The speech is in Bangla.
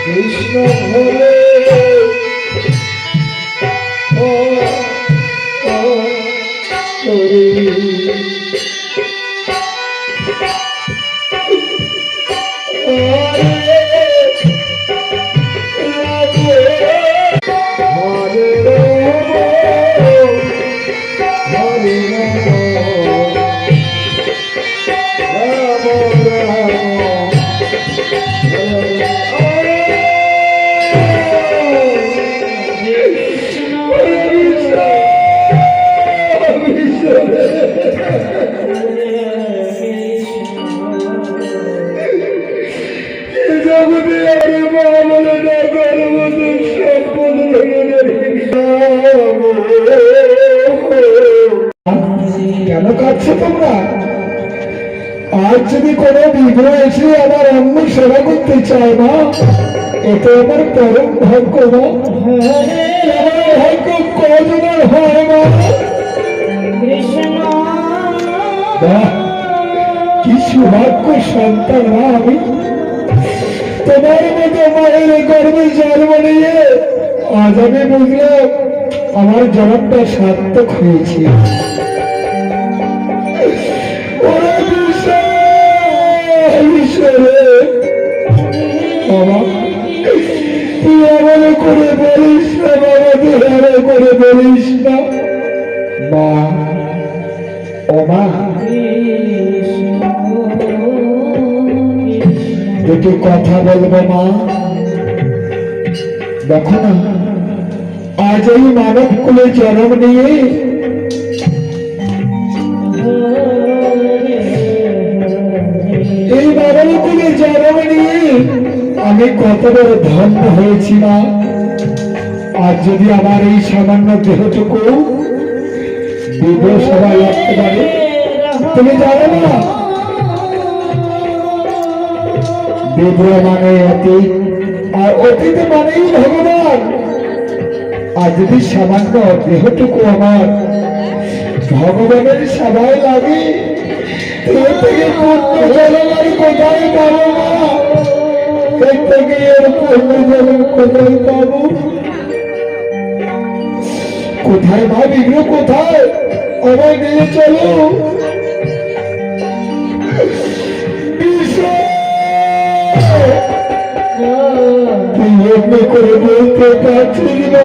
কৃষ্ণ ভোলে কেন কাঁদছো তোমরা? আজ যদি কোনো বিগ্রহ এসে আমার অন্য সেবা করতে চায় না, এটা আমার পরম ভাগ্য না? আমার ভাগ্য কজনের হয় না? কি সৌভাগ্য সন্তান না আমি! তোমার মতো মায়ের গর্ভে জন্ম নিয়ে আজ আমি বুঝলাম আমার জন্মটা সার্থক হয়েছে। তুই আমার করে বলিস না বাবা, তুই আমার করে বলিস না মা। ও মা, দুটি কথা বলবো মা। দেখো না, আজ এই মানব কুলে জন্ম নিয়ে এই মানব কুলে জন্ম নিয়ে আমি কত বড় ধন্য হয়েছি না। আর যদি আমার এই সামান্য দেহটুকু বিগ্রহ সবাই লাগতে পারে, তুমি জানো না বিগ্রহ মানে অতীত, আর অতীত মানেই ভগবান। আর যদি সামান্য দেহটুকু আমার ভগবানের সবাই লাগে, এর থেকে পূর্ণ জলম আর কোথায় পাবো না? এর থেকে এর পূর্ণ জলম কোথায় পাবো? কোথায় মা বিগ্রহ কোথায়? আমায় নিয়ে চলো। তুই এমনি করে বলতে পারছিস না।